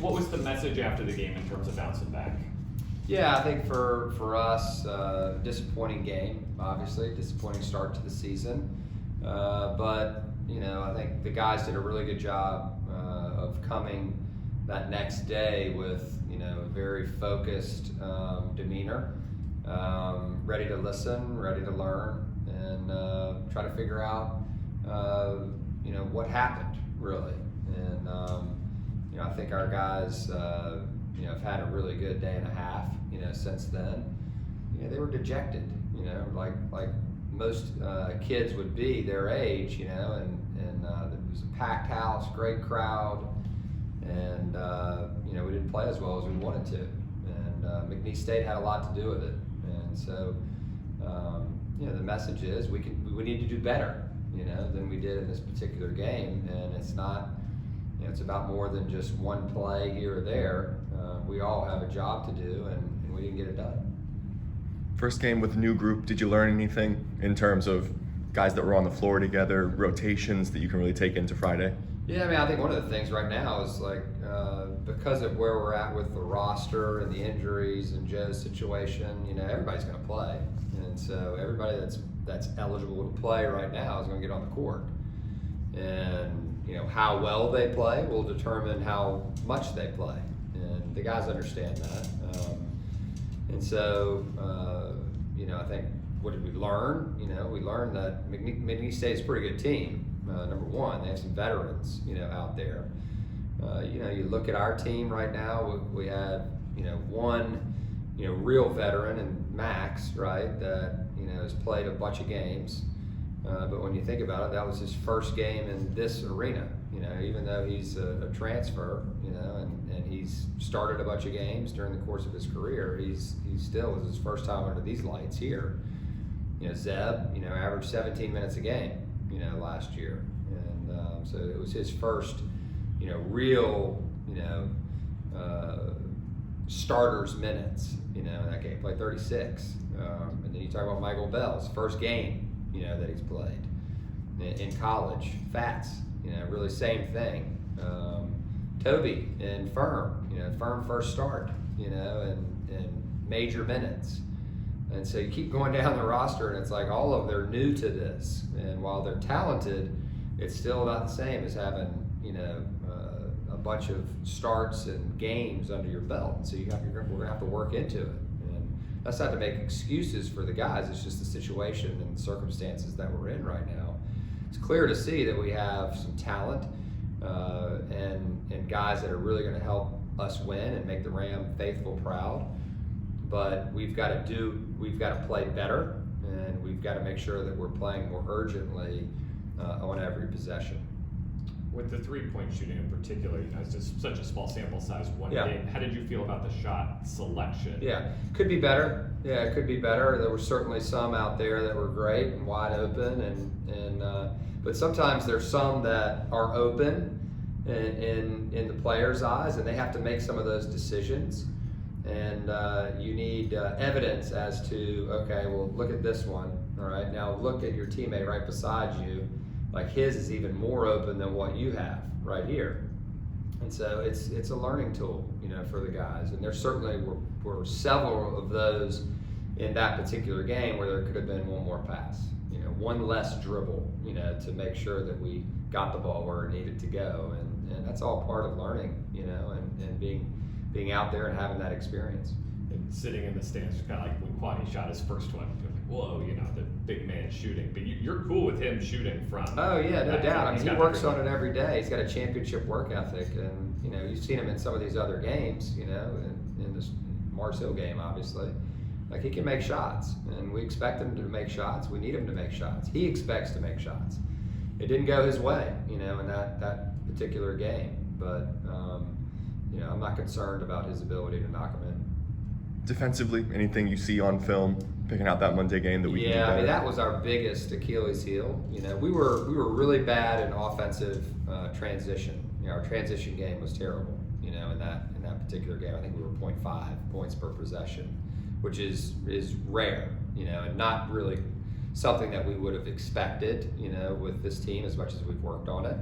What was the message after the game in terms of bouncing back? Yeah, I think for us, disappointing game, obviously, disappointing start to the season. But, I think the guys did a really good job of coming that next day with, a very focused demeanor, ready to listen, ready to learn, and try to figure out, what happened, really. And, I think our guys, have had a really good day and a half, since then. They were dejected, like most kids would be their age, and it was a packed house, great crowd, and we didn't play as well as we wanted to, and McNeese State had a lot to do with it, and so the message is we need to do better, than we did in this particular game, and it's not. It's about more than just one play here or there. We all have a job to do, and we didn't get it done. First game with a new group, did you learn anything in terms of guys that were on the floor together, rotations that you can really take into Friday? Yeah, I think one of the things right now is because of where we're at with the roster and the injuries and Joe's situation, everybody's going to play. And so everybody that's eligible to play right now is going to get on the court. And how well they play will determine how much they play, and the guys understand that. And so, I think what did we learn? We learned that McNeese State is a pretty good team. Number one, they have some veterans, out there. You look at our team right now. We have, one, real veteran in Max, right? That has played a bunch of games. But when you think about it, that was his first game in this arena, even though he's a transfer, and he's started a bunch of games during the course of his career, he still was his first time under these lights here. Zeb, averaged 17 minutes a game, last year. And so it was his first, real, starters minutes, in that game. Played 36. And then you talk about Michael Bell's first game, that he's played in college. Fats, really same thing. Toby and Firm, Firm first start, and major minutes. And so you keep going down the roster, and it's like all of them are new to this. And while they're talented, it's still not the same as having, a bunch of starts and games under your belt. And so we're going to have to work into it. That's not to make excuses for the guys. It's just the situation and the circumstances that we're in right now. It's clear to see that we have some talent and guys that are really going to help us win and make the Ram faithful proud. But we've got to play better, and we've got to make sure that we're playing more urgently on every possession. With the three-point shooting in particular, it's just such a small sample size, one game. How did you feel about the shot selection? Yeah, could be better. Yeah, it could be better. There were certainly some out there that were great and wide open, but sometimes there's some that are open in the player's eyes, and they have to make some of those decisions. And you need evidence as to, okay, well, look at this one. All right, now look at your teammate right beside you. Like his is even more open than what you have right here. And so it's a learning tool, for the guys. And there certainly were several of those in that particular game where there could have been one more pass, one less dribble, to make sure that we got the ball where it needed to go. And that's all part of learning, and being out there and having that experience. And sitting in the stands, kind of like when Kwani shot his first one, you're like, whoa, the big man shooting. But you're cool with him shooting from. Oh yeah, no doubt. I mean, he works on it every day. He's got a championship work ethic, and you've seen him in some of these other games, in this Mars Hill game, obviously. Like, he can make shots, and we expect him to make shots. We need him to make shots. He expects to make shots. It didn't go his way, in that particular game, but I'm not concerned about his ability to knock them in. Defensively, anything you see on film picking out that Monday game that we can do better? I mean, that was our biggest Achilles heel. We were really bad in offensive transition. Our transition game was terrible. In that particular game, I think we were 0.5 points per possession, which is rare. And not really something that we would have expected. With this team, as much as we've worked on it.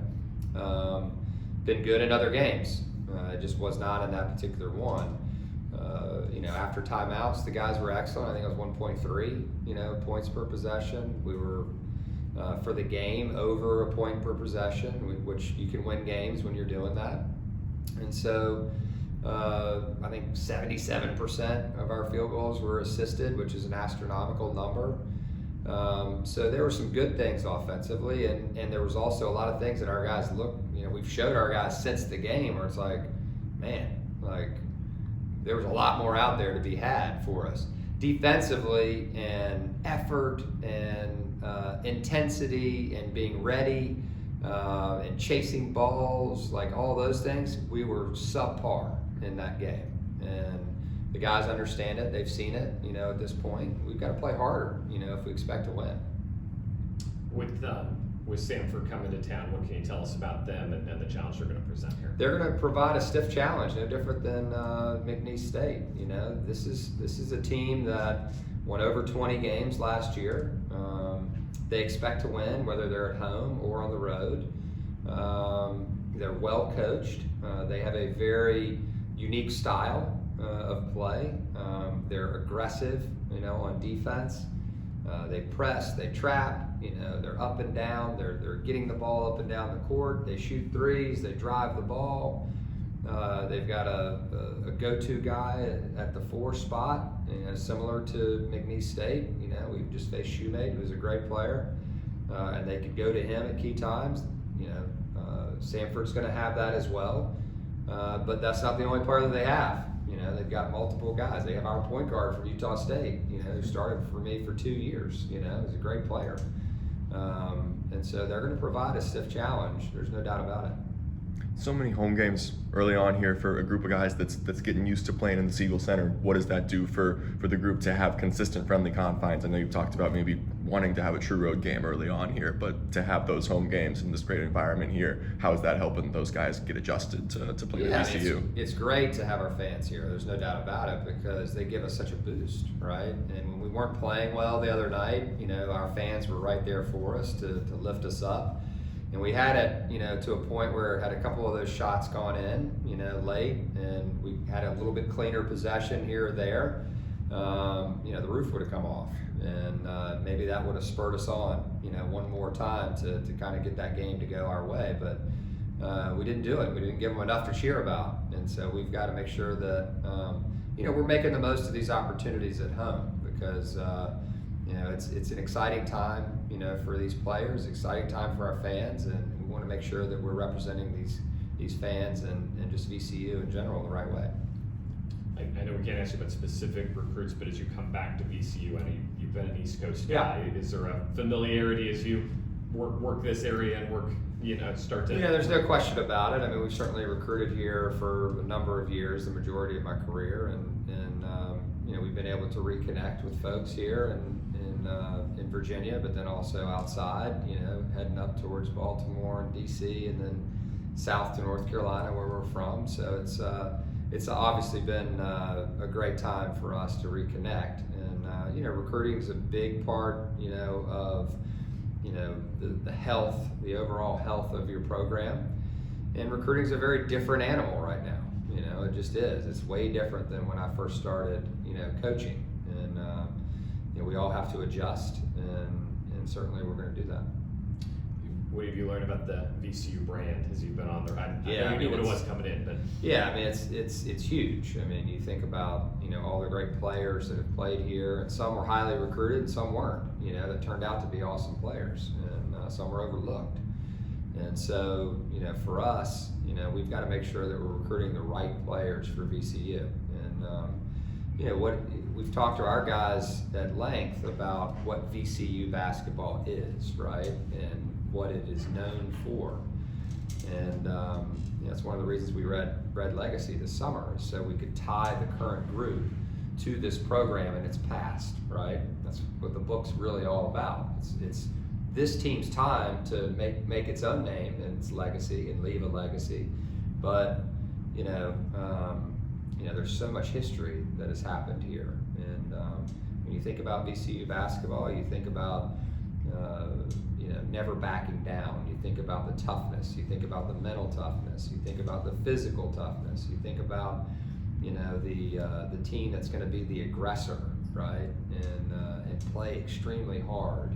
Been good in other games. It just was not in that particular one. After timeouts, the guys were excellent. I think it was 1.3, points per possession. We were, for the game, over a point per possession, which you can win games when you're doing that. And so I think 77% of our field goals were assisted, which is an astronomical number. So there were some good things offensively, and there was also a lot of things that our guys we've showed our guys since the game where it's like, man, like there was a lot more out there to be had for us. Defensively and effort and intensity and being ready and chasing balls, like all those things, we were subpar in that game. And the guys understand it, they've seen it, at this point. We've got to play harder, if we expect to win. With Samford coming to town, what can you tell us about them and the challenge they're going to present here? They're going to provide a stiff challenge, no different than McNeese State. This is a team that won over 20 games last year. They expect to win, whether they're at home or on the road. They're well coached. They have a very unique style of play. They're aggressive, on defense. They press, they trap, they're up and down, they're getting the ball up and down the court, they shoot threes, they drive the ball. They've got a go-to guy at the 4 spot, similar to McNeese State. We've just faced Shoemate, who's a great player, and they could go to him at key times. Samford's going to have that as well, but that's not the only player that they have. They've got multiple guys. They have our point guard from Utah State, who started for me for 2 years. He's a great player. And so they're going to provide a stiff challenge. There's no doubt about it. So many home games early on here for a group of guys that's getting used to playing in the Siegel Center. What does that do for the group to have consistent friendly confines? I know you've talked about maybe wanting to have a true road game early on here, but to have those home games in this great environment here, how is that helping those guys get adjusted to play at VCU? It's great to have our fans here. There's no doubt about it, because they give us such a boost, right? And when we weren't playing well the other night, our fans were right there for us to lift us up. And we had it, to a point where had a couple of those shots gone in, late, and we had a little bit cleaner possession here or there. The roof would have come off, and maybe that would have spurred us on, one more time to kind of get that game to go our way. But we didn't do it. We didn't give them enough to cheer about, and so we've got to make sure that we're making the most of these opportunities at home, because it's an exciting time, for these players, exciting time for our fans, and we want to make sure that we're representing these fans and just VCU in general the right way. I know we can't ask you about specific recruits, but as you come back to VCU, I know you've been an East Coast guy. Yeah. Is there a familiarity as you work this area and work, start to? There's no question about it. I mean, we've certainly recruited here for a number of years, the majority of my career, and we've been able to reconnect with folks here in Virginia, but then also outside, heading up towards Baltimore and DC, and then south to North Carolina, where we're from. So it's obviously been a great time for us to reconnect, and recruiting is a big part, of the health, the overall health of your program. And recruiting is a very different animal right now. It just is. It's way different than when I first started, coaching, and we all have to adjust, and certainly we're going to do that. What have you learned about the VCU brand as you've been on there? I know you knew what it was coming in, but yeah, I mean it's huge. I mean, you think about all the great players that have played here, and some were highly recruited, and some weren't. That turned out to be awesome players, and some were overlooked. And so for us, we've got to make sure that we're recruiting the right players for VCU, and what we've talked to our guys at length about what VCU basketball is, right, and what it is known for. And that's one of the reasons we read Legacy this summer, is so we could tie the current group to this program and its past, right? That's what the book's really all about. It's this team's time to make its own name and its legacy and leave a legacy. But there's so much history that has happened here. And when you think about VCU basketball, you think about you know, never backing down. You think about the toughness. You think about the mental toughness. You think about the physical toughness. You think about, you know, the team that's going to be the aggressor, right? And play extremely hard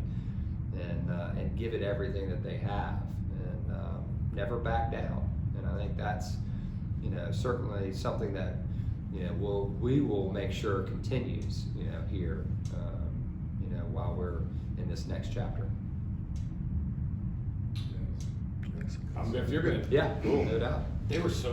and give it everything that they have and never back down. And I think that's, you know, certainly something that, you know, we will make sure continues, you know, here, you know, while we're in this next chapter. If you're gonna, Yeah, no doubt. they were so